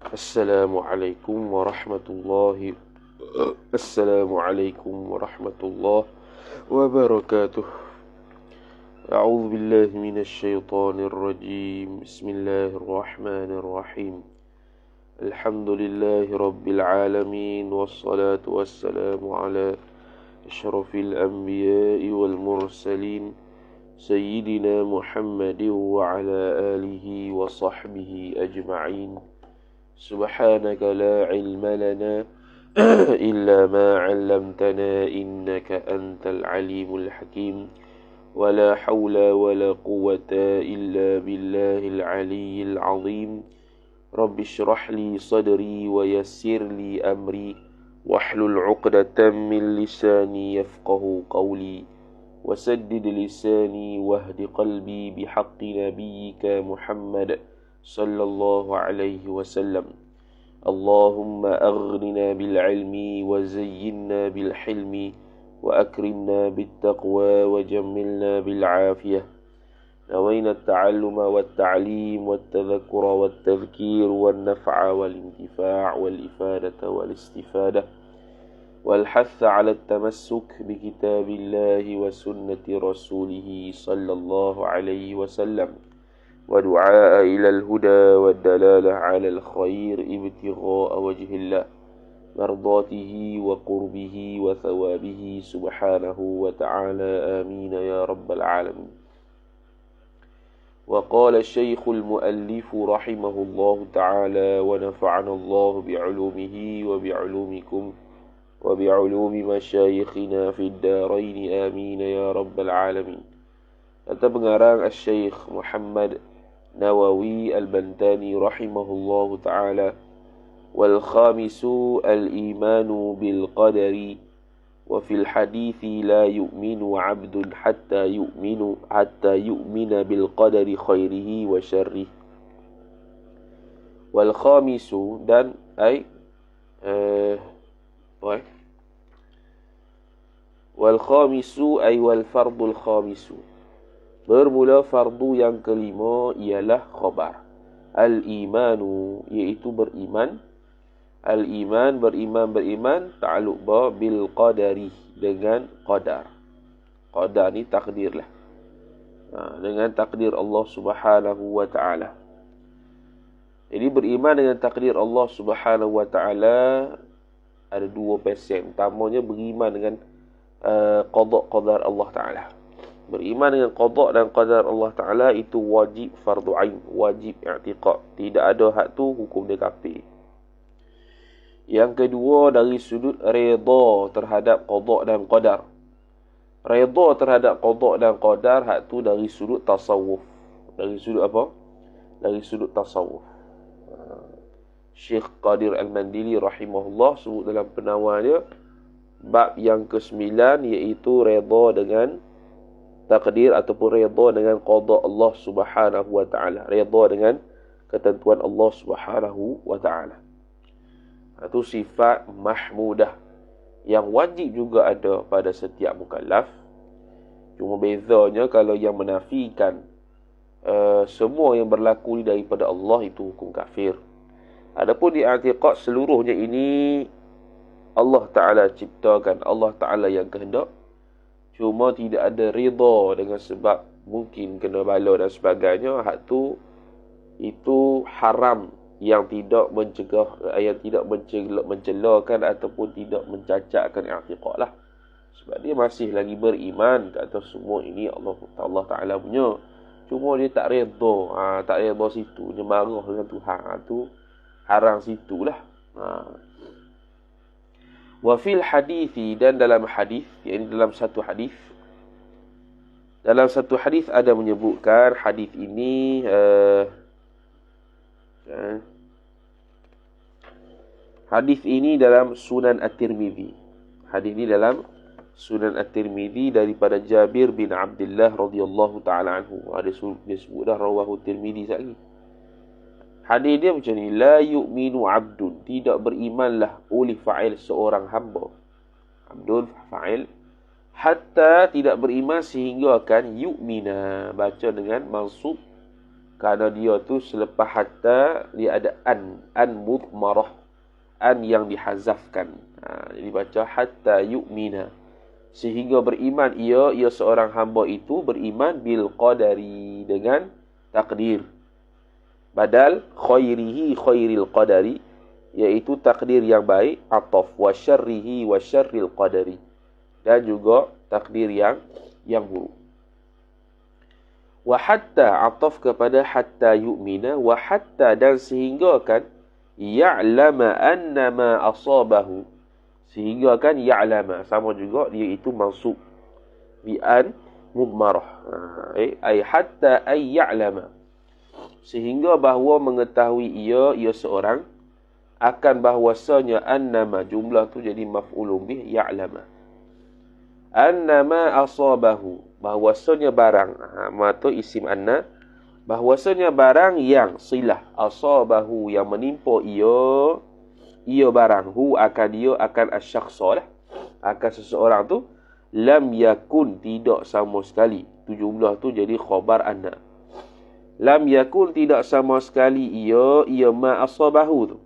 Assalamualaikum warahmatullahi Assalamualaikum warahmatullahi wabarakatuh. A'udzu billahi minasy syaithanir rajim. Bismillahirrahmanirrahim. Alhamdulillahi rabbil alamin wassalatu wassalamu ala asyrafil anbiya'i wal mursalin sayyidina Muhammadin wa ala alihi wa sahbihi ajma'in. سبحانك لا علم لنا إلا ما علمتنا إنك أنت العليم الحكيم ولا حول ولا قوة إلا بالله العلي العظيم رب اشرح لي صدري ويسر لي أمري واحلل عقدة من لساني يفقه قولي وسدد لساني واهد قلبي بحق نبيك محمد صلى الله عليه وسلم. اللهم أغننا بالعلم وزينا بالحلم وأكرمنا بالتقوى وجملنا بالعافية. نوينا التعلم والتعليم والتذكر والتذكير والنفع والانتفاع والإفادة والاستفادة والحث على التمسك بكتاب الله وسنة رسوله صلى الله عليه وسلم ودعاء إلى الهدى والدلالة على الخير ابتغاء وجه الله مرضاته وقربه وثوابه سبحانه وتعالى آمين يا رب العالمين. وقال الشيخ المؤلف رحمه الله تعالى ونفعنا الله بعلومه وبعلومكم وبعلوم مشايخنا في الدارين آمين يا رب العالمين. Kata pengarang Syekh Muhammad Nawawi Al-Bantani rahimahullahu ta'ala, wal khamisu al-imanu bil qadari wa fil hadithi la yu'minu 'abdun hatta yu'mina bil qadari khairihi wa syarrihi. Wal khamisu dan wal khamisu ay wal fardul khamisu, bermula fardu yang kelima ialah khabar. Al-imanu, iaitu beriman. Al-iman, beriman, ta'alluq bil qadari, dengan qadar. Qadar ni takdir lah. Dengan takdir Allah subhanahu wa ta'ala. Jadi beriman dengan takdir Allah subhanahu wa ta'ala ada dua persen. Pertamanya beriman dengan qada' Allah ta'ala. Beriman dengan qada' dan qadar Allah Ta'ala itu wajib fardu ain, wajib i'tiqad. Tidak ada hak tu, hukum dia kafir. Yang kedua, dari sudut redha terhadap qada' dan qadar. Redha terhadap qada' dan qadar, hak tu dari sudut tasawuf. Dari sudut apa? Dari sudut tasawuf. Syekh Qadir Al-Mandili rahimahullah sebut dalam penawar dia, bab yang ke-9, iaitu redha dengan takdir ataupun redha dengan qada Allah Subhanahu wa taala, redha dengan ketentuan Allah Subhanahu wa taala. Itu sifat mahmudah yang wajib juga ada pada setiap mukallaf. Cuma bezanya kalau yang menafikan semua yang berlaku daripada Allah itu hukum kafir. Adapun di i'tiqad seluruhnya ini Allah Taala ciptakan, Allah Taala yang kehendak. Cuma tidak ada rida dengan sebab mungkin kena bala dan sebagainya. Hak tu itu haram, yang tidak mencegah, yang tidak mencelakan ataupun tidak mencacatkan i'tiqad lah. Sebab dia masih lagi beriman kata semua ini Allah Ta'ala punya. Cuma dia tak reda, tak reda situ, dia marah dengan Tuhan. Tu haram situlah. Wa fil hadithi, dan dalam hadis, iaitu dalam satu hadis. Dalam satu hadis ada menyebutkan hadis ini hadis ini dalam Sunan At-Tirmidzi. Hadis ini dalam Sunan At-Tirmidzi daripada Jabir bin Abdullah radhiyallahu taala anhu. Ada disebut dah rawahu Tirmidzi sekali. Hadis dia macam ni, la yu'minu 'abdun, tidak berimanlah oleh fa'il seorang hamba. Abdun fa'il, hatta tidak beriman sehingga akan yu'mina, baca dengan mansub Kerana dia tu selepas hatta dia ada an mudmarah, an yang dihazafkan. Jadi baca hatta yu'mina, sehingga beriman ia seorang hamba itu beriman bil qadari, dengan takdir. Badal khairihi khairil qadari, iaitu takdir yang baik, ataf wa syarrihi wa syarril qadari, dan juga takdir yang buruk. Wa hatta, ataf kepada hatta yu'mina, wa hatta, dan sehingga kan ya'lama annama asabahu, sehingga kan ya'lama sama juga dia itu mansub bi an mudmarah. Ai hatta ay ya'lama, sehingga bahawa mengetahui ia seorang akan bahwasanya annama, jumlah tu jadi maf'ulun bih ya'lama. Annama asabahu, bahwasanya barang, ma tu isim anna, bahwasanya barang yang silah asabahu, yang menimpa ia barang, hu akan dia, akan asyakhsa lah, akan seseorang tu, lam yakun, tidak sama sekali. Tu jumlah tu jadi khabar anna. Lam yakun, tidak sama sekali ia ma asabahu tu,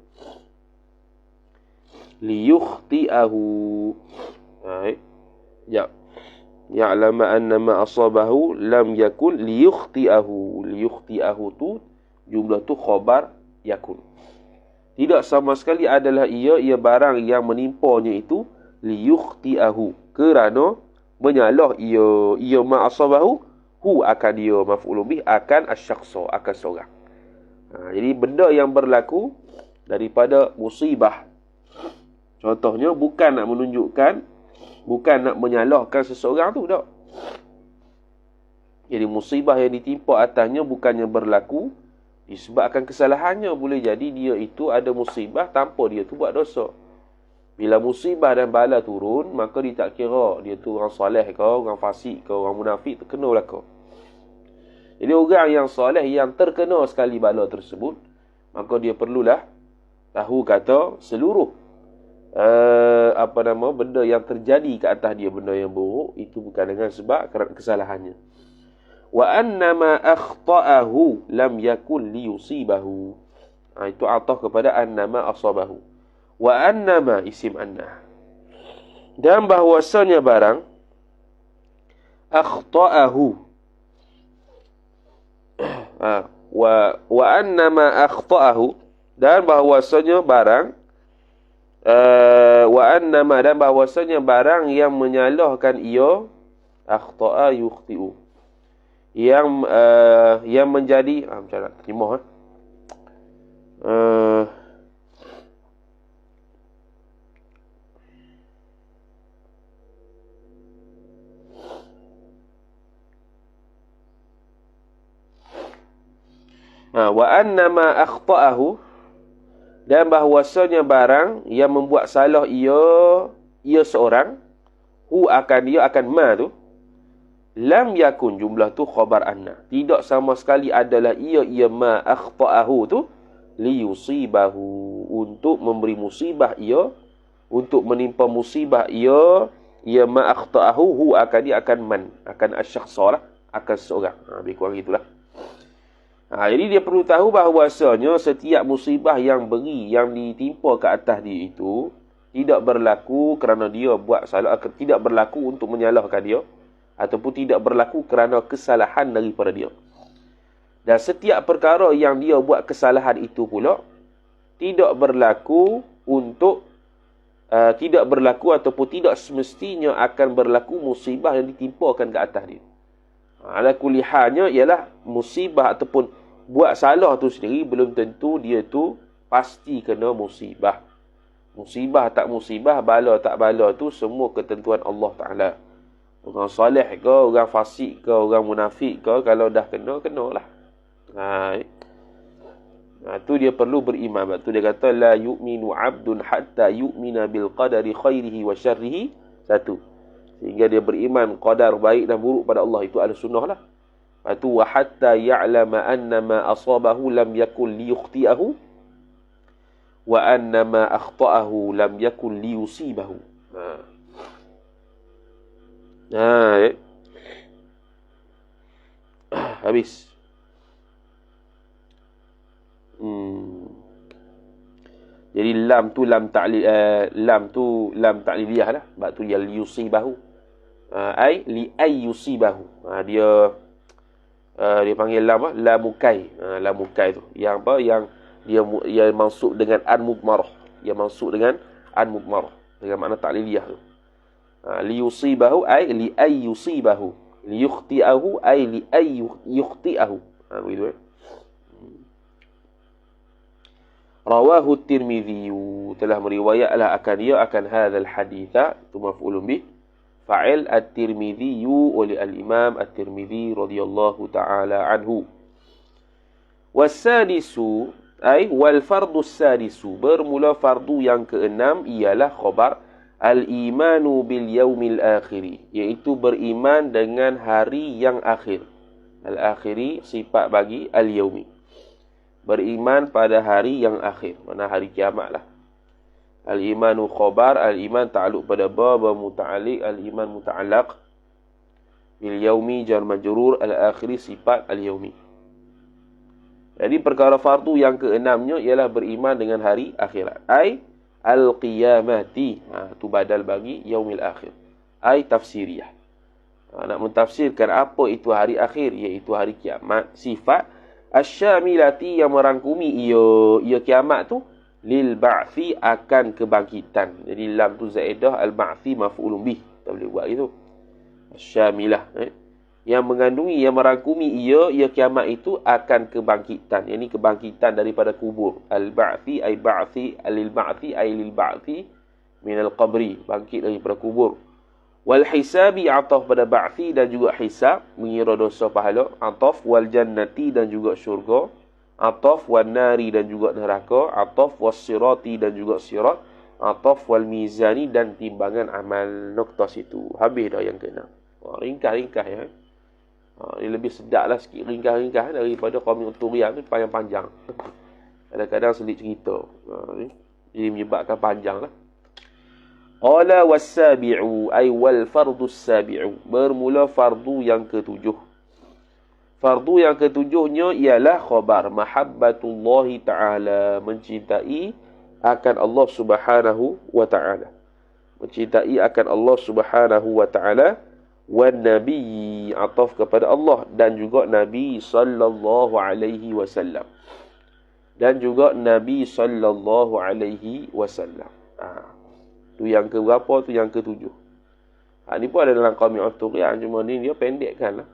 liyukhti'ahu. Ya, ya'lama anna ma asabahu lam yakun liyukhti'ahu. Liyukhti'ahu tu jumlah tu khabar yakun. Tidak sama sekali adalah ia barang yang menimpanya itu, liyukhti'ahu, kerana menyalah ia ma asabahu, hu akan dia maf'ulun bih, akan asyakhsa, akan seorang. Jadi benda yang berlaku daripada musibah, contohnya bukan nak menunjukkan, bukan nak menyalahkan seseorang tu, tak. Jadi musibah yang ditimpa atasnya bukannya berlaku disebabkan kesalahannya. Boleh jadi dia itu ada musibah tanpa dia tu buat dosa. Bila musibah dan bala turun, maka dia tak kira dia tu orang soleh ke, orang fasik ke, orang munafik, terkena belaka. Jadi orang yang soleh yang terkena sekali bala tersebut, maka dia perlulah tahu kata seluruh benda yang terjadi ke atas dia, benda yang buruk, itu bukan dengan sebab kerana kesalahannya. Wa annama akhta'ahu lam yakun liyusibahu. Itu ataf kepada annama asabahu. Wa annama isim anna, dan bahwasanya barang akhta'ahu, wa annama akhta'ahu, dan bahwasanya barang wa annama, dan bahwasanya barang yang menyalahkan ia, akhta'a yukhti'u, yang menjadi macam nak terima wa annama akhta'ahu, dan bahwasanya barang yang membuat salah ia seorang, hu akan dia, akan ma tu, lam yakun, jumlah tu khabar anna, tidak sama sekali adalah ia ma akhta'ahu tu, liyusibahu, untuk memberi musibah ia, untuk menimpa musibah ia ma akhta'ahu, hu akan dia, akan man, akan asyakhsa lah, akan seorang. Lebih kurang itulah. Jadi dia perlu tahu bahawasanya setiap musibah yang ditimpa ke atas dia itu tidak berlaku kerana dia buat salah, tidak berlaku untuk menyalahkan dia, ataupun tidak berlaku kerana kesalahan daripada dia. Dan setiap perkara yang dia buat kesalahan itu pula tidak berlaku ataupun tidak semestinya akan berlaku musibah yang ditimpakan ke atas dia. Ala kulli halnya ialah musibah ataupun buat salah tu sendiri belum tentu dia tu pasti kena musibah. Musibah tak musibah, bala tak bala tu semua ketentuan Allah Ta'ala. Orang soleh ke, orang fasik ke, orang munafik ke, kalau dah kenalah. Tu dia perlu beriman. Sebab tu dia kata la yu'minu 'abdun hatta yu'mina bil qadari khairihi wa syarrihi. Satu, sehingga dia beriman qadar baik dan buruk pada Allah. Itu ahli sunnah lah. Lepas tu wa hatta ya'lama annama asabahu lam yakun liyukhti'ahu wa annama akhta'ahu lam yakun liyusibahu. Habis. lam tu lam ta'liliyah lah. Sebab tu ya liyusibahu. Ai li ay yusibahu. Dia panggil lam lamukai. Lamukai tu. Yang apa? Yang dia mansub dengan an mudmarah. Dia mansub dengan an mudmarah. Dengan makna ta'liliyah tu. Liyusibahu ay li ay yusibahu. Liyukhti'ahu ay li ay yukhti'ahu. Begitu Rawahu Tirmidzi, telah meriwayatlah akan dia akan hadzal haditha, tu maf'ulun bih, fa'il at-Tirmidzi oleh al-Imam at-Tirmidzi radhiyallahu ta'ala anhu. Wasadisu ay wal fardus sadisu, bermula fardu yang keenam ialah khabar al-imanu bil yaumil akhir, iaitu beriman dengan hari yang akhir. Al-akhiri sifat bagi al-yaumi, beriman pada hari yang akhir, mana hari kiamat lah. Al-imanu khabar, al-iman ta'alluq pada ba muta'alliq, al-iman muta'allaq bil yaumi jar majrur, al-akhiri sifat al-yaumi. Jadi perkara fardu yang keenamnya ialah beriman dengan hari akhirat. Ai al-qiyamati, tu badal bagi yaumil akhir. Ai tafsiriyah. Nak mentafsirkan apa itu hari akhir, iaitu hari kiamat. Sifat asyamilati yang merangkumi ia kiamat tu lil ba'thi akan kebangkitan. Jadi lam tu zaidah, al ba'thi maf'ulun bih. Tak boleh buat itu. Asyamilah yang mengandungi, yang merangkumi ia kiamat itu akan kebangkitan. Yang ini kebangkitan daripada kubur. Al ba'thi ay ba'thi lil ba'thi ay lil ba'thi min al qabri, bangkit daripada kubur. Wal hisabi ataf pada ba'thi dan juga hisab, mengira dosa pahala. Ataf wal jannati dan juga syurga. Ataf wal nari dan juga neraka. Ataf was sirati dan juga sirat. Ataf wal mizani dan timbangan amal. Noktah situ. Habis dah yang keenam. Ringkas-ringkas ya. Ini lebih sedap lah sikit ringkas-ringkas daripada qaumi Turian tu panjang-panjang. Kadang-kadang selit cerita. Jadi menyebabkan panjang lah. Qala was-sabi'u ay wal fardus sabi'u, bermula fardu yang ketujuh. Fardu yang ketujuhnya ialah khabar mahabbatullahi ta'ala, mencintai akan Allah Subhanahu wa ta'ala. Mencintai akan Allah Subhanahu wa ta'ala, wan nabi ataf kepada Allah dan juga Nabi sallallahu alaihi wasallam. Dan juga Nabi sallallahu alaihi wasallam. Tu yang ke berapa? Tu yang ketujuh. Ni pun ada dalam qaumi Turian, cuma ni dia pendekkan lah.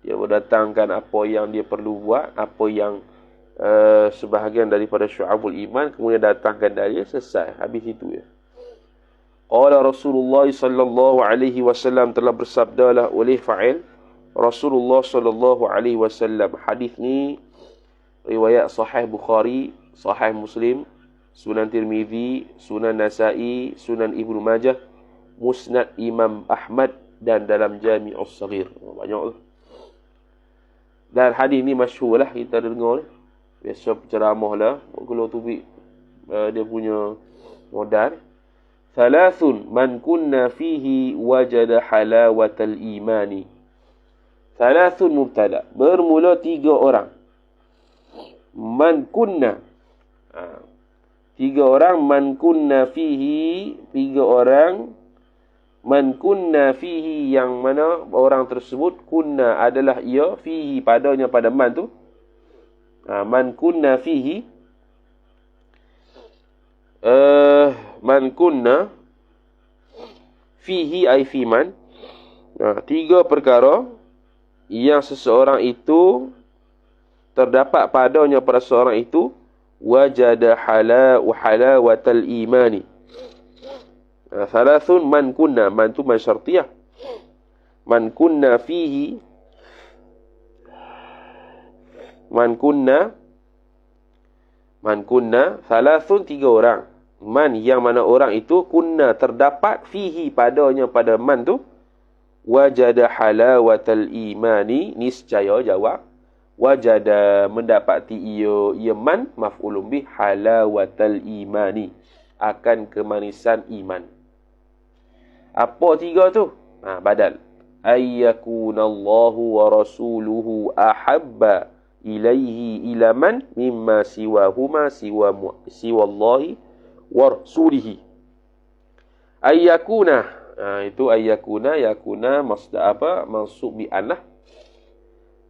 Dia berdatangkan apa yang dia perlu buat, apa yang sebahagian daripada syu'abul iman, kemudian datangkan dari selesai. Habis itu ya. Qala Rasulullah sallallahu alaihi wasallam, telah bersabdalah oleh fa'il Rasulullah sallallahu alaihi wasallam. Hadis ni riwayat sahih Bukhari, sahih Muslim, Sunan Tirmidzi, Sunan Nasa'i, Sunan Ibnu Majah, Musnad Imam Ahmad dan dalam Jami'us Saghir. Banyak tu. Dan hadis ni masyhur lah, kita dengar ni. Biasa ceramah lah. Kalau tu dia punya modal. Thalathun man kunna fihi wajada halawatal imani. Thalathun mubtada. Bermula 3 orang. Man kunna. 3 orang, man kunna fihi, 3 orang, man kunna fihi, yang mana orang tersebut, kunna adalah ia, fihi padanya pada man tu. Man kunna fihi, man kunna fihi ay fi man. 3 perkara yang seseorang itu terdapat padanya pada seorang itu, wajada halawatal imani. Thalathun man kunna, man tu man syartiyah. Man kunna fihi, man kunna, thalathun 3 orang. Man yang mana orang itu, kunna terdapat, fihi padanya pada man tu, wajada halawatal imani, niscaya jawab wajada mendapati ia man maf'ulun bih, halawatal imani akan kemanisan iman. Apa 3 tu? Badal. Ayyakunallahu wa rasuluhu ahabba ilaihi ila man mimma siwahuma siwallahi wa rasulihi. Ayyakuna. Itu ayyakuna, yakuna masdar apa? Mansub bi anah.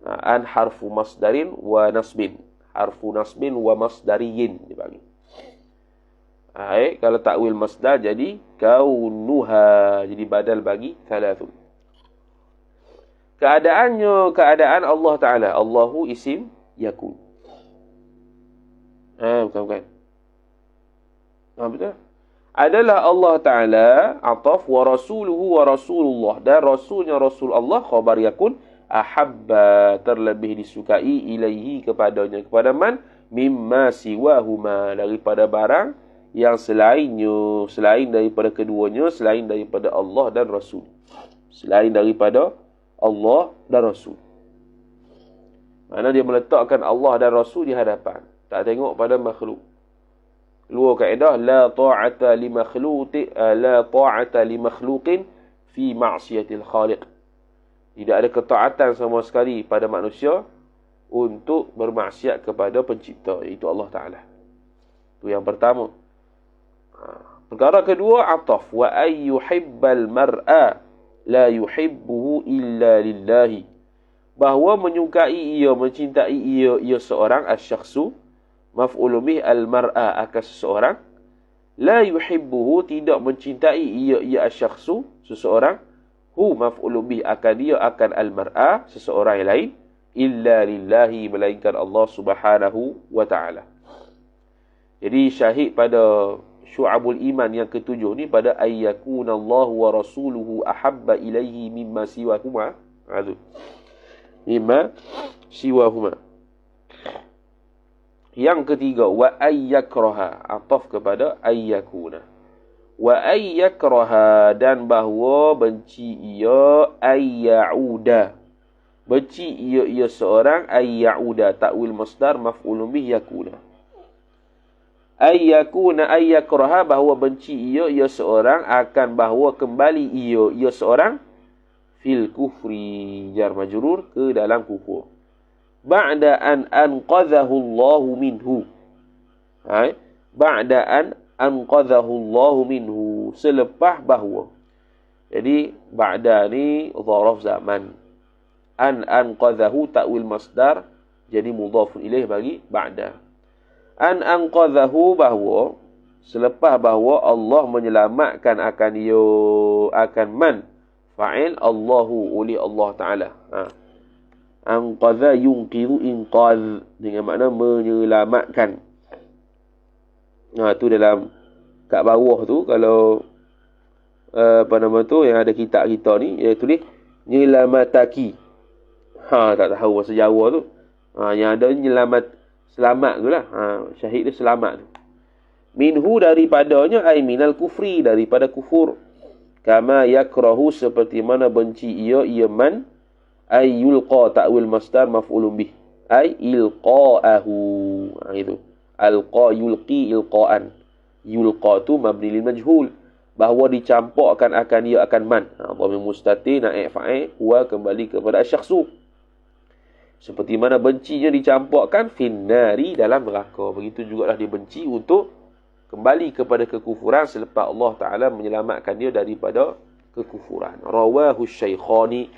An harfu masdarin wa nasbin. Harfu nasbin wa masdariyin dibagi. Kalau takwil masdar jadi kaunuha, jadi badal bagi thalathun. Keadaan Allah Ta'ala. Allahu isim yakun. Bukan. Betul? Adalah Allah Ta'ala ataf wa rasuluhu wa rasulullah. Dan rasulnya Rasul Allah khabar yakun ahabba, terlebih disukai ilaihi, kepadanya. Kepada man? Mimma siwahuma, daripada barang yang selainnya, selain daripada keduanya, selain daripada Allah dan Rasul. Selain daripada Allah dan Rasul. Mana dia meletakkan Allah dan Rasul di hadapan. Tak tengok pada makhluk. Luar kaedah la ta'ata li makhluqin fi ma'siyatil khaliq. Tidak ada ketaatan sama sekali pada manusia untuk bermaksiat kepada pencipta, iaitu Allah Ta'ala. Itu yang pertama. Perkara kedua, ataf. Wa ayyuhibbal mar'a la yuhibbuhu illa lillahi. Bahawa menyukai ia, mencintai ia seorang, asyakhsu, maf'ul bih al-mar'a, akan seseorang. La yuhibbuhu, tidak mencintai ia asyakhsu, seseorang. Hu maf'ul bih, akan dia, akan al-mar'a, seseorang yang lain. Illa lillahi, melainkan Allah subhanahu wa ta'ala. Jadi syahid pada syu'abul iman yang ketujuh ni pada ayyakunallahu wa rasuluhu ahabba ilaihi mimma siwahuma. Mimma siwahuma. Yang ketiga, wa ayyakraha, ataf kepada ayyakuna. Wa ayyakraha, dan bahawa benci ia ayyauda. Benci ia seorang ayyauda, takwil masdar maf'ulun bih yakuna. Ayyakraha, bahawa benci ia seorang, akan bahawa kembali ia seorang fil kufri, jar majrur, ke dalam kufur. Ba'da an anqadhahu Allahu minhu. Ba'da an anqadhahu Allahu minhu, selepas bahawa. Jadi ba'da ni dharaf zaman. An anqadhahu takwil masdar, jadi mudhafun ilaih bagi ba'da. An anqadhahu, bahawa selepas bahawa Allah menyelamatkan akan dia, akan man, fa'il Allahu, oleh Allah Ta'ala. Anqadha yunqidhu inqadh, dengan makna menyelamatkan. Tu dalam kat bawah tu, kalau apa nama tu yang ada kitab kita ni, dia tulis nyelamataki. Tak tahu bahasa Jawa tu. Yang ada selamat tu lah. Syahid dia selamat tu. Minhu, daripadanya, ay minal kufri, daripada kufur. Kama yakrahu, seperti mana benci ia man. Ay yulqa, ta'wil masdar maf'ulun bih. Ay ilqa'ahu. Itu. Alqa yulqi ilqa'an. Yulqa tu mabni lil majhul. Bahawa dicampurkan akan ia akan man. Dhamir mustatir, naik fa'il, huwa kembali kepada asyakhsu. Seperti mana bencinya dicampurkan finnari, dalam neraka. Begitu jugalah dia benci untuk kembali kepada kekufuran selepas Allah Ta'ala menyelamatkan dia daripada kekufuran. Rawahu Syaikhani,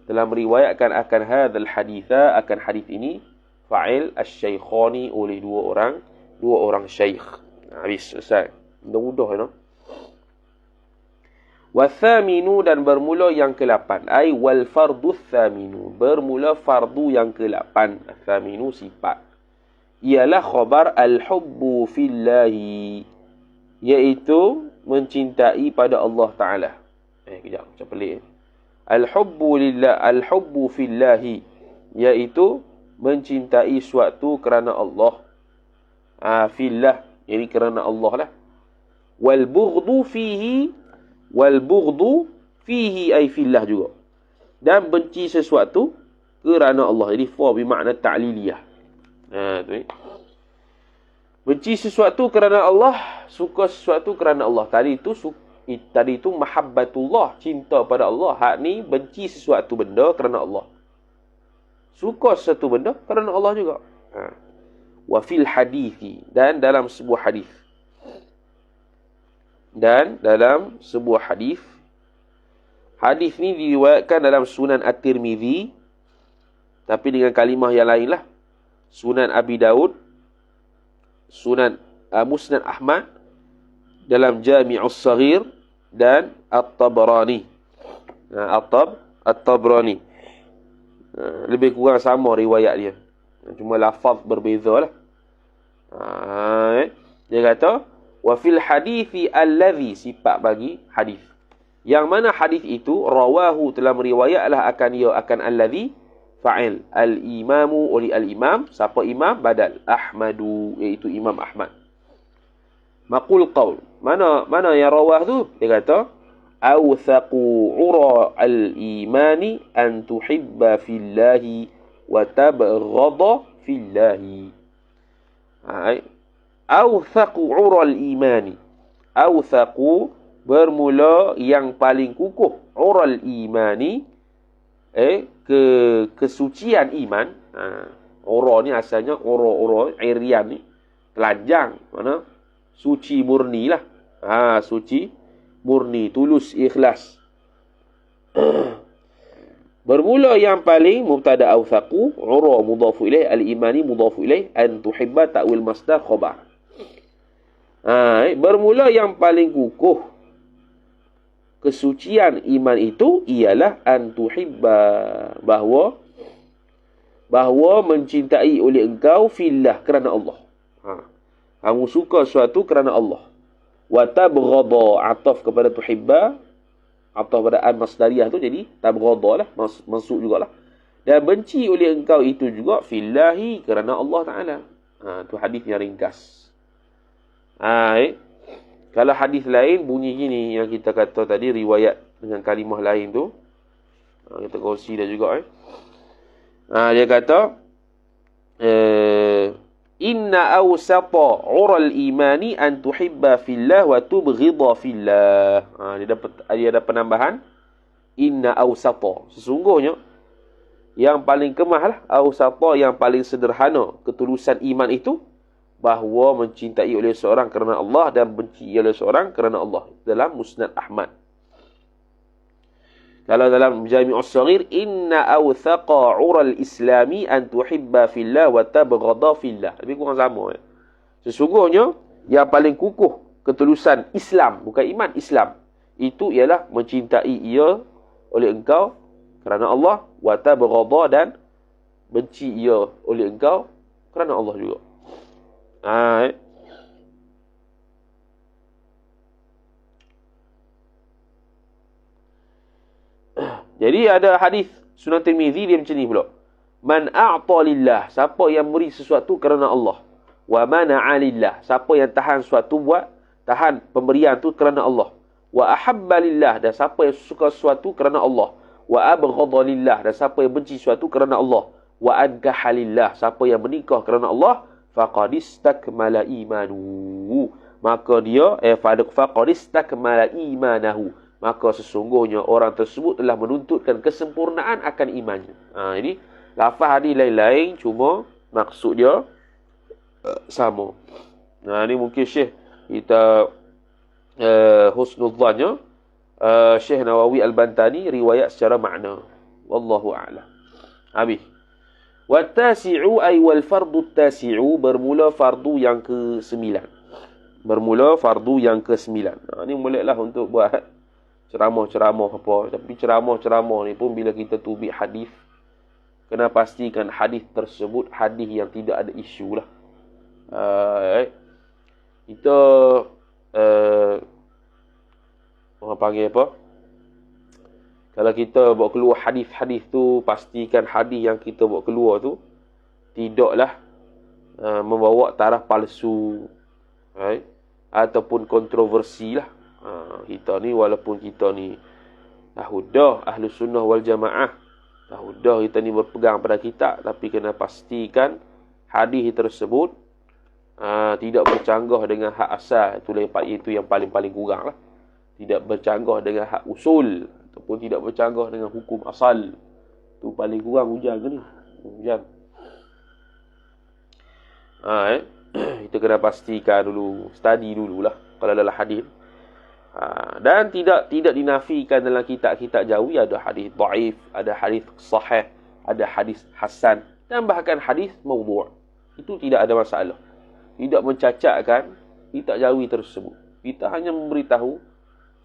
telah meriwayatkan akan hadzal haditha, akan hadis ini, fa'il asy-Syaikhani, oleh dua orang syekh. Habis, selesai. Mudah-mudah, you know? Wathaminu, dan bermula yang ke-8. Ay wal fardu thaminu, bermula fardu yang ke-8. Thaminu sifat. Ialah khabar al-hubbu fillahi, iaitu mencintai pada Allah Ta'ala. Kejap, macam pelik. Al-hubbu fillahi, iaitu mencintai suatu kerana Allah. Fillah, jadi kerana Allah lah. Wal bughdu fihi ay fillah juga. Dan benci sesuatu kerana Allah. Jadi fa bermakna ta'liliyah. Tu. Benci sesuatu kerana Allah, suka sesuatu kerana Allah. Tadi itu mahabbatullah, cinta pada Allah. Hak ni benci sesuatu benda kerana Allah. Suka sesuatu benda kerana Allah juga. Wa fil hadithi, dan dalam sebuah hadis. Dan dalam sebuah hadis, hadis ni diriwayatkan dalam Sunan At-Tirmizi, tapi dengan kalimah yang lain lah. Sunan Abi Daud, Sunan Musnad Ahmad, dalam Jami'us Saghir, dan At-Tabrani. At-Tabrani. Lebih kurang sama riwayat dia. Cuma lafaz berbeza lah. Dia kata, wa fil hadithi alladhi, sifat bagi hadis. Yang mana hadis itu, rawahu, telah meriwayatlah akan ia, akan alladhi, fa'il. Al-imamu, oleh al-imam. Siapa imam? Badal. Ahmadu, iaitu Imam Ahmad. Maqul qaul. Mana yang rawah tu? Dia kata, awthaqu ura al-imani an tuhibba fillahi wa tabghada fillahi. Awthaqu ura al-imani. Awthaqu, bermula yang paling kukuh. Ura al-imani, kesucian iman. Ura ni asalnya ura irian ni, telanjang, mana suci murni lah. Suci murni, tulus, ikhlas. Bermula yang paling, mubtada awthaqu, ura mudhafu ilaih, al-imani mudhafu ilaih, an tuhibba ta'wil masdar khabar. Bermula yang paling kukuh kesucian iman itu ialah an tuhibba, bahawa mencintai oleh engkau fillah, kerana Allah. Kamu suka sesuatu kerana Allah. Wa tabghada, ataf kepada tuhibba, ataf pada an masdariyah tu, jadi tabghada lah, mansub jugalah. Dan benci oleh engkau itu juga fillahi, kerana Allah Ta'ala. Tu hadis yang ringkas. Kalau hadis lain bunyi gini, yang kita kata tadi, riwayat dengan kalimah lain tu, kita kongsi dah juga. Dia kata, inna awsata ural imani an tuhibba fillah wa tubghidha fillah. Dia ada penambahan, inna awsata, sesungguhnya yang paling kemah lah, awsata, yang paling sederhana ketulusan iman itu, bahawa mencintai oleh seorang kerana Allah dan benci oleh seorang kerana Allah. Dalam Musnad Ahmad. Kalau dalam Jami'us Saghir, inna awthaqa ural islami an tuhibba fillah wa tabghada fillah. Lebih kurang sama. Sesungguhnya yang paling kukuh ketulusan Islam, bukan iman, Islam, itu ialah mencintai ia oleh engkau kerana Allah, wa tabghada, dan benci ia oleh engkau kerana Allah juga. Jadi ada hadis Sunan Tirmizi, dia macam ni pula. Man a'ta lillah, siapa yang beri sesuatu kerana Allah. Wa mana'a lillah, siapa yang tahan sesuatu, tahan pemberian tu kerana Allah. Wa ahabba lillah, dan siapa yang suka sesuatu kerana Allah. Wa abghadha lillah, dan siapa yang benci sesuatu kerana Allah. Wa ankaha lillah, siapa yang menikah kerana Allah. Faqad istakmala imanu, maka dia faqad istakmala imanahu, maka sesungguhnya orang tersebut telah menuntutkan kesempurnaan akan imannya. Jadi lafaz hadis lain-lain, cuma maksud dia sama. Ini mungkin Syekh kita husnudzannya, Syekh Nawawi Al-Bantani riwayat secara makna. Wallahu a'lam. Habis. Wattasi'u ay wal fardu tasi'u, bermula fardu yang ke-9. Bermula fardu yang ke-9. Ni bolehlah untuk buat ceramah-ceramah apa. Tapi ceramah-ceramah ni pun bila kita tubik hadis, kena pastikan hadis tersebut hadis yang tidak ada isu lah. Kita orang panggil apa? Kalau kita bawa keluar hadis-hadis tu, pastikan hadis yang kita bawa keluar tu tidaklah membawa taraf palsu, ataupun kontroversi lah. Kita ni, walaupun kita ni tahudah ahlu sunnah wal jamaah, tahudah kita ni berpegang pada kitab, tapi kena pastikan hadis tersebut tidak bercanggah dengan hak asal. Itu yang paling kurang lah. Tidak bercanggah dengan hak usul, ataupun tidak bercanggah dengan hukum asal. Tu paling kurang hujan ke ni? Hujan. Kita kena pastikan dulu, study dululah kalau dalam hadis. Dan tidak dinafikan dalam kitab-kitab Jawi ada hadis dhaif, ada hadis sahih, ada hadis hasan dan bahkan hadis maudhu'. Itu tidak ada masalah. Tidak mencacatkan kitab Jawi tersebut. Kita hanya memberitahu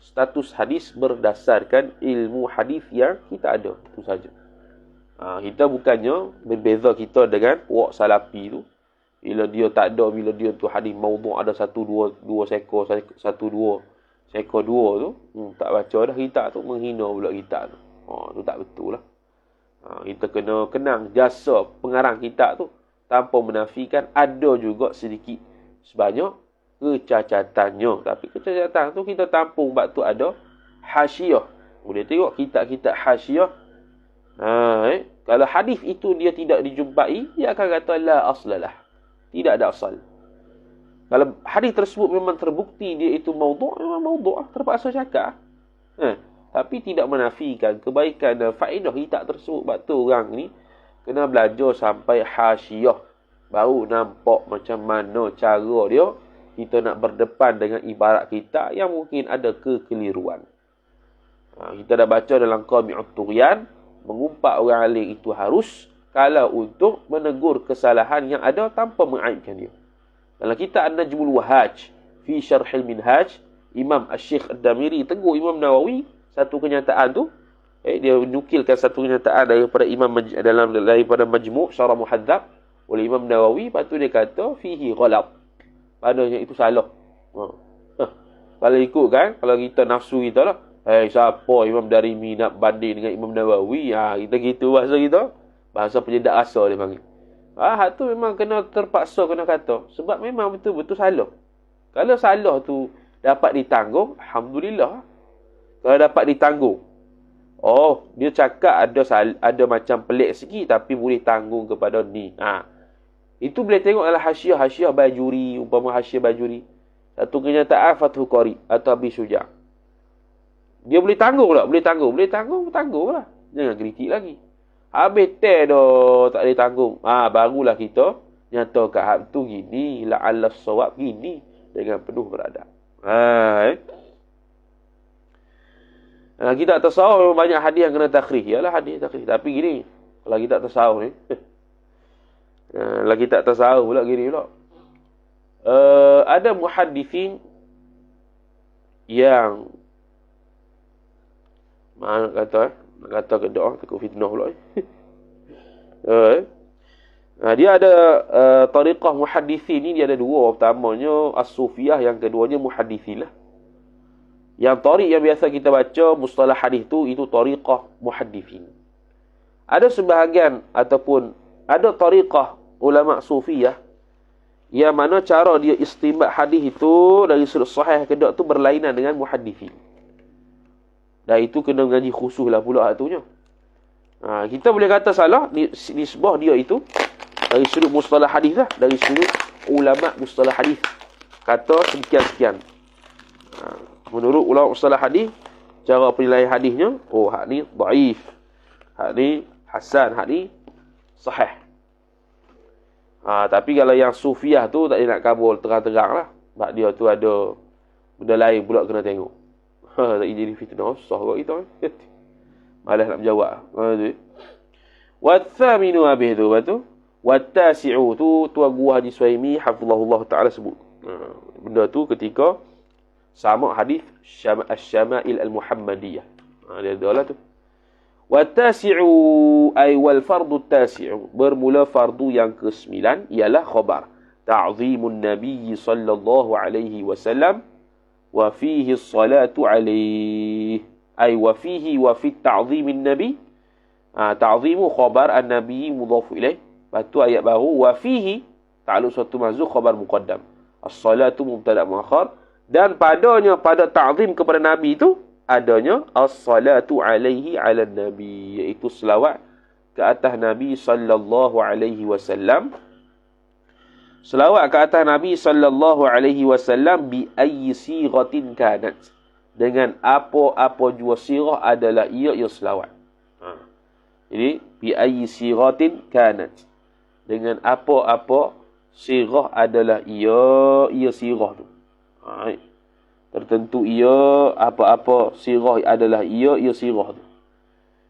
status hadis berdasarkan ilmu hadis yang kita ada. Itu saja. Kita bukannya berbeza kita dengan wak salafi tu. Bila dia tak ada, bila dia tu hadis maudhu' ada dua seekor dua tu, tak baca dah kitab tu, menghina pula kitab tu. Tu tak betul lah. Kita kena kenang jasa pengarang kitab tu tanpa menafikan ada juga sedikit sebanyak kecacatannya. Tapi kecacatan tu kita tampung sebab tu ada hasyiah. Boleh tengok kitab-kitab hasyiah. Kalau hadis itu dia tidak dijumpai, dia akan kata la aslalah. Tidak ada asal. Kalau hadis tersebut memang terbukti dia itu maudhu', memang maudhu', terpaksa cakap. Tapi tidak menafikan kebaikan dan faedah kitab tersebut. Sebab tu orang ni kena belajar sampai hasyiah. Baru nampak macam mana cara dia kita nak berdepan dengan ibarat kitab yang mungkin ada kekeliruan. Kita dah baca dalam Qami'ut Tughyan, mengumpat orang alim itu harus kalau untuk menegur kesalahan yang ada tanpa mengaibkan dia. Dalam kitab An-Najmul Wahaj fi Syarhil Minhaj, Imam Asy-Syaikh Ad-Damiri tegur Imam Nawawi satu kenyataan tu. Dia menukilkan satu kenyataan daripada daripada Majmu' Syarah Muhadzab oleh Imam Nawawi. Lepas tu dia kata fihi ghalat. Padanya itu salah. Kalau ikut kan, kalau kita nafsu kita lah, siapa Imam Darimi nak banding dengan Imam Nawawi? Kita gitu bahasa kita. Bahasa penyedak rasa dia panggil. Hak tu memang kena terpaksa kena kata. Sebab memang betul-betul salah. Kalau salah tu dapat ditanggung, alhamdulillah. Kalau dapat ditanggung, dia cakap ada macam pelik sikit tapi boleh tanggung kepada ni. Itu boleh tengok dalam hasyiah Bajuri, umpama hasyiah Bajuri. Satu kenyataan Fathul Qari atau Abi Syuja'. Dia boleh tanggung tak? Boleh tanggung lah. Jangan kritik lagi. Habis dah tak boleh tanggung. Barulah kita nyatakan hak tu gini, la'alla sawab gini dengan penuh beradab. Kita tak tasawuf banyak hadis yang kena takhrij. Yalah hadis takhrij. Tapi gini, kalau kita tak tasawuf ni, lagi tak tasawuf pula gini pula. Ada muhaddithin yang nak kata ke doa takut fitnah pula. Dia ada tariqah muhaddithin ni, dia ada dua. Pertamanya as-sufiyah, yang keduanya muhaddithin lah. Yang tariq yang biasa kita baca mustalah hadis tu, itu tariqah muhaddithin. Ada sebahagian ataupun ada tariqah ulama sufiyah yang mana cara dia istinbat hadis itu dari sudut sahih ke tak tu berlainan dengan muhaddithin. Dan itu kena mengaji khusus lah pula hatunya. Kita boleh kata salah nisbah dia itu dari sudut mustalah hadis lah, dari sudut ulama mustalah hadis kata sekian-sekian. Menurut ulama mustalah hadis, cara penilaian hadisnya, hak ni dhaif, hak ni hasan, hak ni sahih. Tapi kalau yang sufiyah tu tak nak kabul terang-terang lah. Sebab dia tu ada benda lain pula kena tengok. Tak jadi fitnah, susah kot kita. Malas nak menjawab. Wathaminu habis tu. Lepas tu, wattasi'u tu Tuan Guru Haji Suhaimi hafizahullah ta'ala sebut. Benda tu ketika sama hadis Asy-Syama'il Al-Muhammadiyah. Dia ada lah tu. Wattasi'u ay wal fardu tasi'u. Bermula fardu yang ke-9 ialah khabar ta'zimun Nabi sallallahu alaihi wasallam wa fihi as-salatu alaihi. Ay wa fihi wa fi ta'zimin Nabi. Ta'zimu khabar an-Nabi mudhaf ilaih. Lepas tu ayat baru wa fihi ta'alluq suatu mahzuf khabar muqaddam. As-salatu mubtada' muakhar. Dan padanya pada ta'zim kepada Nabi itu adanya as-salatu alaihi ala Nabi, iaitu selawat ke atas Nabi sallallahu alaihi wasallam. Selawat ke atas Nabi sallallahu alaihi wasallam bi ayyi sighatin kanat, dengan apa-apa jua sirah adalah ia selawat. Jadi bi ayyi sighatin kanat, dengan apa-apa sirah adalah ia sirah tu. tertentu ia, apa-apa sirah adalah ia sirah tu.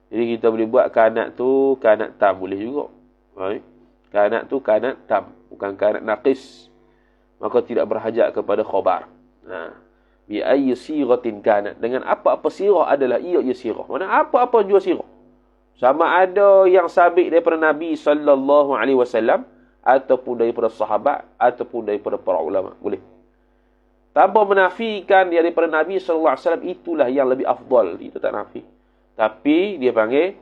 Jadi kita boleh buat kanat tu kanat tam boleh juga. Baik. Kanat tu kanat tam, bukan kanat naqis. Maka tidak berhajat kepada khabar. Bi ayyi siratin kanat, dengan apa-apa sirah adalah ia sirah. Mana apa-apa jua sirah. Sama ada yang sabit daripada Nabi sallallahu alaihi wasallam ataupun daripada sahabat ataupun daripada para ulama, boleh. Tanpa menafikan dia daripada Nabi sallallahu alaihi wasallam, itulah yang lebih afdal. Itu tak nafi. Tapi dia panggil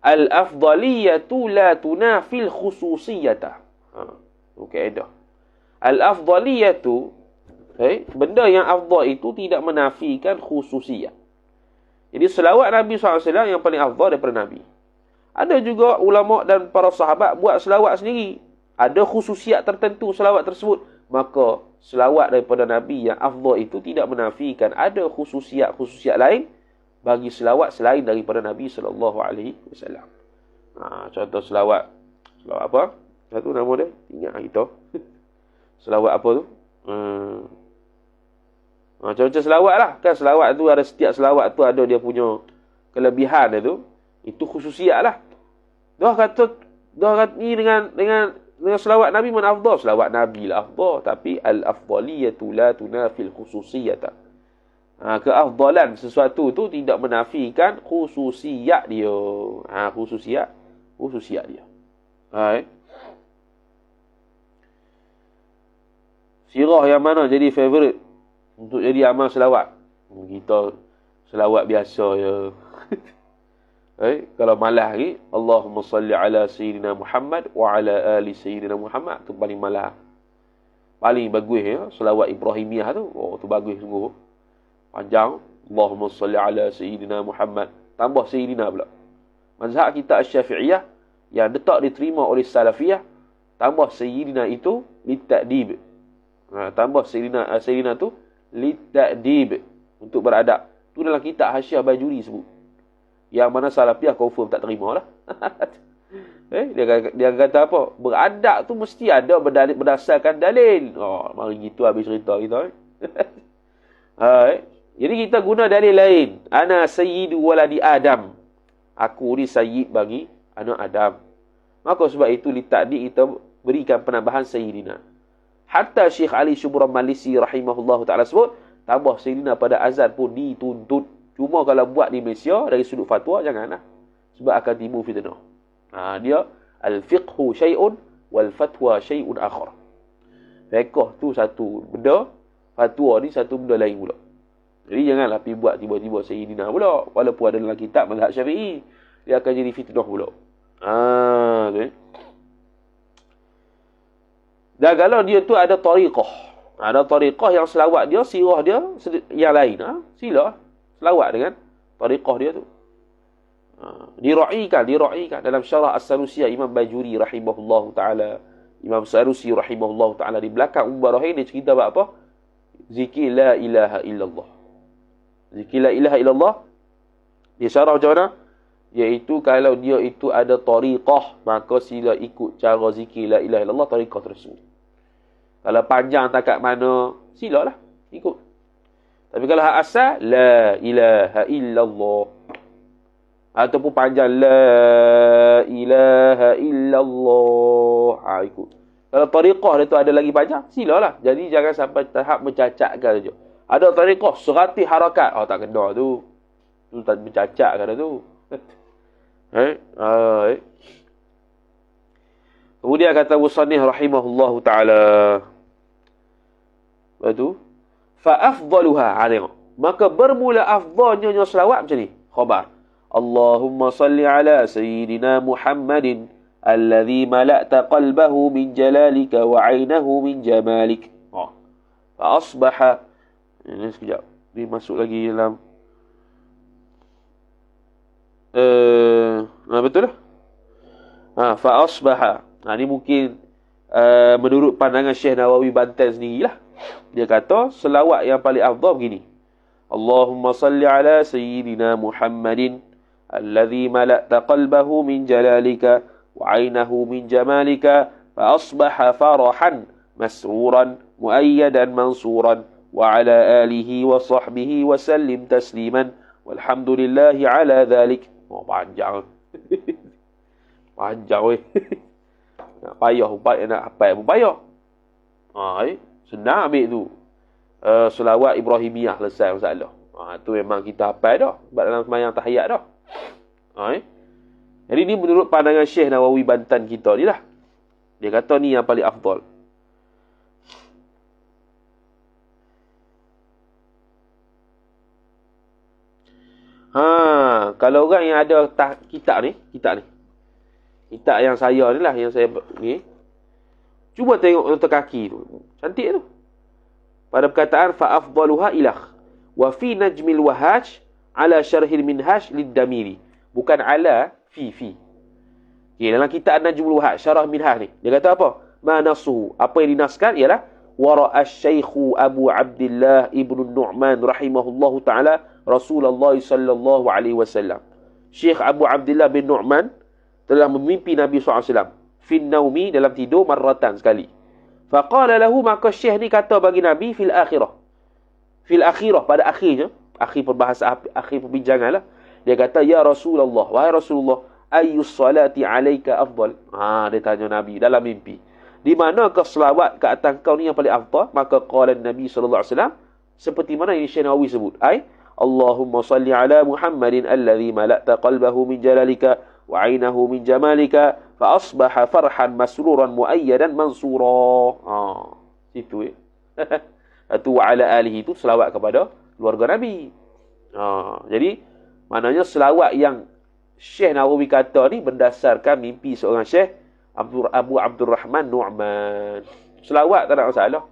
al-afdaliyatu la tunafil khususiyata. Kaedah. Al-afdaliyatu, benda yang afdal itu tidak menafikan khususiyat. Jadi selawat Nabi SAW yang paling afdal daripada Nabi. Ada juga ulama dan para sahabat buat selawat sendiri. Ada khususiat tertentu selawat tersebut. Maka selawat daripada Nabi yang afdal itu tidak menafikan ada khususiat lain bagi selawat selain daripada Nabi SAW. Contoh selawat apa? Satu nama dia, ingat kita. Selawat apa tu? Contoh selawat lah. Kan selawat tu ada, setiap selawat tu ada dia punya kelebihan dia tu. Itu khususiat lah. Dah kata ni dengan selawat Nabi mana afdal? Selawat Nabi lah afdal. Tapi al-afdaliyatu la tunafil khususiyata. Keafdalan sesuatu tu tidak menafikan khususiyat dia. Khususiyat dia. Sirah yang mana jadi favourite untuk jadi amal selawat? Kita selawat biasa je. Kalau malah lagi, Allahumma salli ala Sayyidina Muhammad wa ala ali Sayyidina Muhammad. Tu paling malah. Paling bagus ya, selawat Ibrahimiyah tu. Tu bagus sungguh. Panjang. Allahumma salli ala Sayyidina Muhammad. Tambah Sayyidina pula. Mazhab kita Asy-Syafi'iyah yang detak diterima oleh Salafiyah, tambah Sayyidina itu litakdib. Tambah Sayyidina tu litakdib, untuk beradab. Tu dalam kitab Hasyiah Bajuri sebut. Yang mana Salafiyah confirm tak terima lah. Dia kata apa? Beradab tu mesti ada berdasarkan dalil. Mari gitu habis cerita kita. Jadi kita guna dalil lain. Ana sayyidu waladi Adam. Aku ni sayyid bagi anak Adam. Maka sebab itu litakdi kita berikan penambahan sayyidina. Hatta Syekh Ali Syubran Malisi rahimahullah ta'ala sebut, tambah sayyidina pada azan pun dituntut. Cuma kalau buat di Malaysia dari sudut fatwa janganlah. Sebab akan timbul fitnah. Dia al-fiqhu syai'un wal fatwa syai'un akhar. Fiqh tu satu benda, fatwa ni satu benda lain pula. Jadi janganlah pergi buat tiba-tiba sayyidina pula. Walaupun ada dalam kitab mazhab Syafi'i, dia akan jadi fitnah pula. Dan kalau dia tu ada tariqah. Ada tariqah yang selawat dia, sirah dia yang lain. Sila selawat dengan tariqah dia tu. Dira'ikan dalam syarah As-Sanusiyah Imam Bajuri rahimahullahu ta'ala. Imam Sanusi rahimahullahu ta'ala di belakang Umbarahin dia cerita apa? Zikir la ilaha illallah. Zikir la ilaha illallah. Dia syarah macam mana? Iaitu kalau dia itu ada tariqah, maka sila ikut cara zikir la ilaha illallah tariqah tersebut. Kalau panjang tak kat mana, silalah ikut. Tapi kalau hak asal la ilaha illallah, ataupun panjang la ilaha illallah, ikut. Kalau tariqah dia tu ada lagi panjang, silalah. Jadi jangan sampai tahap mencacatkan saja. Ada tariqah 100 harakat, tak kena tu. Tu tak mencacatkan tu. Kemudian kata Musannif rahimahullahu ta'ala, itu fa afdaluha alayhi, maka bermula afdalnya selawat macam ni, khabar Allahumma salli ala sayyidina Muhammadin alladhi mala'ta qalbahu min jalalika wa 'ainahu min jamalik. Fa asbaha, ini sekejap ni masuk lagi dalam betul lah. Fa asbaha, ni mungkin menurut pandangan Syekh Nawawi Banten sendirilah. Dia kata selawat yang paling afdal begini, Allahumma salli ala sayyidina Muhammadin alladhi mala'ta qalbahu min jalalika وعينه من جمالك فأصبح فرحا مسرورا مؤيدا منصورا وعلى آله وصحبه وسلم تسليما والحمد لله على ذلك. Oh, panjang. Panjang weh. Nak payah nak hafal pun payah. Senang ambil tu. Selawat Ibrahimiyah selesai masalah. Tu memang kita hafal dah. Sebab dalam sembahyang tahiyat dah. Jadi ni menurut pandangan Syekh Nawawi Bantan kita ni lah. Dia kata ni yang paling afdal. Kalau orang yang ada kitab ni. Kitab yang saya ni lah, yang saya ni. Cuba tengok nota kaki tu. Cantik tu. Pada perkataan fa-afdaluha ilah. Wa fi najmil wahaj ala syarhil minhaj lid-damiri. Bukan ala, fi. Okay, dalam kitab Najmul Wahaj, syarah minhaj ni. Dia kata apa? Ma nasuhu. Apa yang dinaskan ialah wara'ash syaikhu Abu Abdillah Ibnu Nu'man rahimahullahu ta'ala Rasulullah sallallahu alaihi wasallam. Syekh Abu Abdillah bin Nu'man telah memimpi Nabi SAW fin naumi, dalam tidur, marratan, sekali. Faqala lahu, maka Syekh ni kata bagi Nabi fil akhirah, pada akhirnya, akhir perbahasan, akhir perbincangan lah. Dia kata, ya Rasulullah, wahai Rasulullah, ayyus salati alaika afdal. Dia tanya Nabi dalam mimpi, di manakah selawat ke atas kau ni yang paling afdal? Maka qala Nabi sallallahu alaihi wasallam, seperti mana yang Syekh Nawawi sebut, Allahumma salli ala Muhammadin alladhi mala'ta qalbahu min jalalika wa 'ainahu min jamalika fa asbaha farhan masruran muayyadan mansura. Situ itu wa ala alihi, itu selawat kepada keluarga Nabi. Jadi maknanya selawat yang Syekh Nawawi kata ni berdasarkan mimpi seorang Syekh Abu Abdurrahman Nu'man. Selawat tak ada masalah.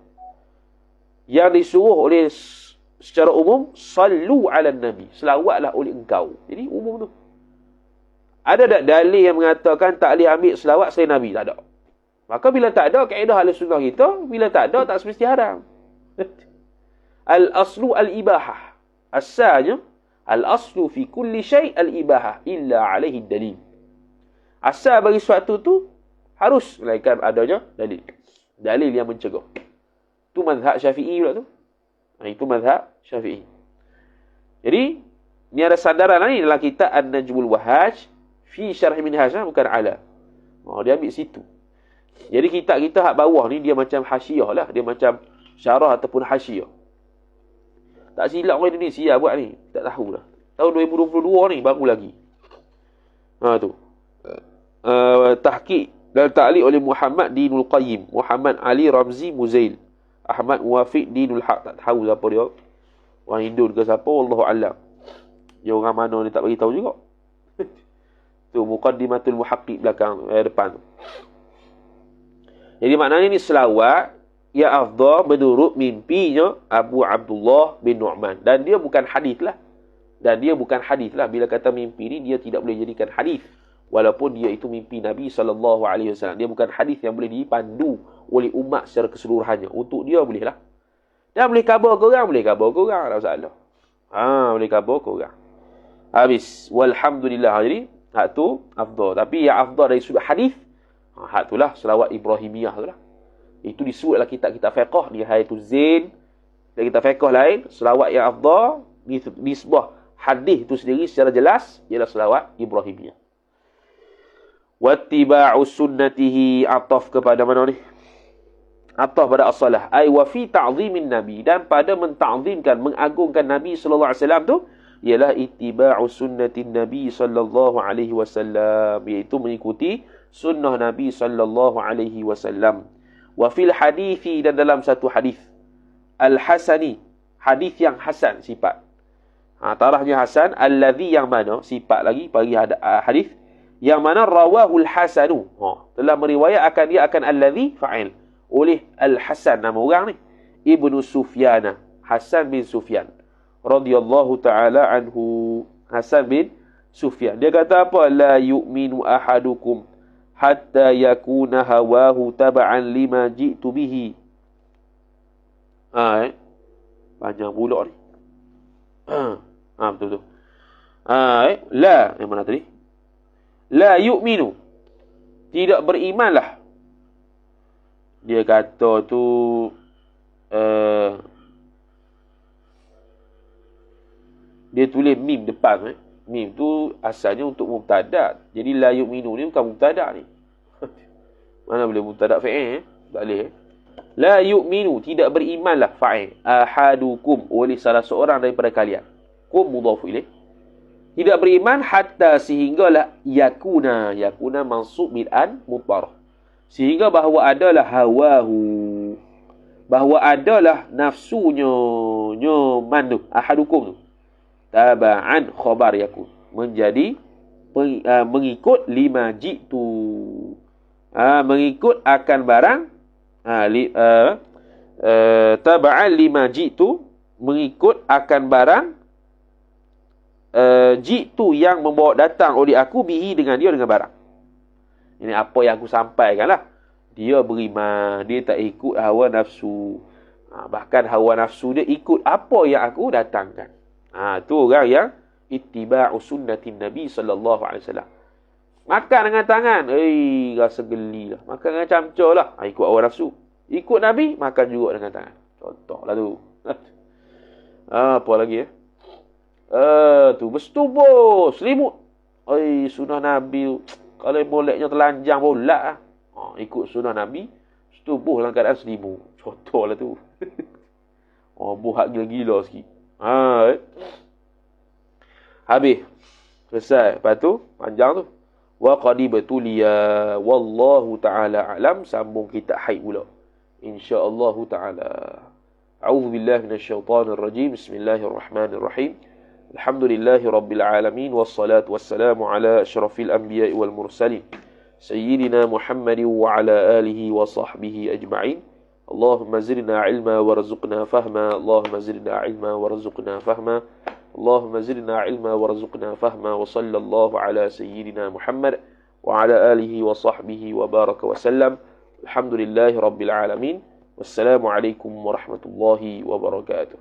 Yang disuruh oleh secara umum, sallu ala Nabi, selawatlah oleh engkau. Jadi umum tu. Ada tak dalil yang mengatakan tak boleh ambil selawat selain Nabi? Tak ada. Maka bila tak ada, kaedah ahli sunnah kita, bila tak ada, tak semesti haram. Al-aslu al-ibahah. Asalnya, al-aslu fi kulli syai' al-ibahah illa alaihi dalil. Asal bagi sesuatu tu harus melainkan adanya dalil. Dalil yang mencegah. Itu mazhab Syafi'i pula tu. Itu mazhab Syafi'i. Jadi, ni ada sandaran ni dalam kitab An-Najmul Wahaj fi syarh minhaj, bukan ala. Dia ambil situ. Jadi kitab kita hak bawah ni dia macam hasyiah lah, dia macam syarah ataupun hasyiah. Tak silap orang Indonesia buat ni, tak tahulah. Tahun 2022 ni baru lagi. Tu. Tahqiq dan ta'liq oleh Muhammad Dinul Qayyim, Muhammad Ali Ramzi Muzail, Ahmad Muwafiq Dinul Haq. Tak tahu siapa dia. Orang Hindu ke siapa, wallahu alam. Dia orang mana ni tak bagi tahu juga. Tu Muqaddimatul Muhaqqiq belakang depan tu. Jadi maknanya ni selawat yang afdal menurut mimpinya Abu Abdullah bin Nu'man, dan dia bukan hadis lah. Bila kata mimpi ni dia tidak boleh jadikan hadis, walaupun dia itu mimpi Nabi sallallahu alaihi wasallam. Dia bukan hadis yang boleh dipandu oleh umat secara keseluruhannya. Untuk dia boleh lah. Dan boleh khabar ke orang, tak masalah. Boleh khabar ke orang. Habis. Walhamdulillah. Jadi hak tu afdal. Tapi yang afdal dari sudut hadis, hak tu lah selawat Ibrahimiyah tu lah. Itu disebut dalam kitab-kitab fiqh, Nihayatul Zain. Dan kitab fiqh lain, selawat yang afdal di sebuah hadis itu sendiri secara jelas ialah selawat Ibrahimiyah. Wattiba'u sunnatihi, ataf kepada mana ni? Ataf pada as-salah. Ay wa fi ta'zimin Nabi, dan pada menta'zimkan, mengagungkan Nabi sallallahu alaihi wasallam tu ialah ittiba'u sunnatin Nabi sallallahu alaihi wasallam, iaitu mengikuti sunnah Nabi sallallahu alaihi wasallam. Wa fil hadithi, dan dalam satu hadis al-hasani, hadis yang hasan sifat. Tarahnya hasan, alladhi yang mana, sifat lagi bagi hadis yang mana rawahul hasanu, telah meriwayatkan dia akan alladhi fa'il oleh al-Hasan, nama orang ni Ibnu Sufyan, Hasan bin Sufyan radhiyallahu ta'ala anhu. Hasan bin Sufyan, dia kata apa? La yu'minu ahadukum hatta yakuna hawahu taba'an lima ji'tu bihi. Panjang pula ni. Betul-betul. La, yang mana tadi? La yu'minu. tidak berimanlah. Dia kata tu dia tulis mim depan. Mim tu asalnya untuk mubtada. Jadi la yu'minu ni bukan mubtada ni. Mana boleh mubtada fa'il? Tak boleh. La yu'minu, tidak berimanlah fa'il. Ahadukum, oleh salah seorang daripada kalian. Kum mudhaf ilaih. Tidak beriman hatta sehinggalah yakuna mansub bid'an mutarah. Sehingga bahawa adalah hawahu. Bahawa adalah nafsunya mandu ahadukum tu. Taba'an khabar yakun. Menjadi mengikut lima jitu. Mengikut akan barang. Taba'an lima jitu. Mengikut akan barang. Jitu yang membawa datang oleh aku bihi dengan dia dengan barang. Ini apa yang aku sampaikan lah. Dia beriman. Dia tak ikut hawa nafsu. Bahkan hawa nafsu dia ikut apa yang aku datangkan. Tu orang yang ittiba'u sunnatin Nabi sallallahu alaihi wasallam. Makan dengan tangan, rasa geli lah. Makan dengan camcur lah, ikut hawa nafsu. Ikut Nabi, makan juga dengan tangan. Contohlah tu. Apa lagi tu bersetubuh, selimut. Sunnah Nabi. Kalau moleknya telanjang bolak lah. Ikut sunnah Nabi, setubuh dalam keadaan selimut. Contohlah tu. Buhat gila-gila sikit. Habis. Selesai. Lepas tu, panjang tu. Wa qadibatu liya wallahu ta'ala alam. Sambung kita haid pula. InsyaAllah ta'ala. A'udhu billahi minasyaitanir rajim. Bismillahirrahmanirrahim. Alhamdulillahi rabbil alamin. Wassalatu wassalamu ala asyrafil anbiya'i wal mursalin. Sayyidina Muhammadin wa ala alihi wa sahbihi ajma'in. اللهم زدنا علما وارزقنا فهما اللهم زدنا علما وارزقنا فهما اللهم زدنا علما وارزقنا فهما وصلى الله على سيدنا محمد وعلى آله وصحبه وبارك وسلم الحمد لله رب العالمين والسلام عليكم ورحمة الله وبركاته.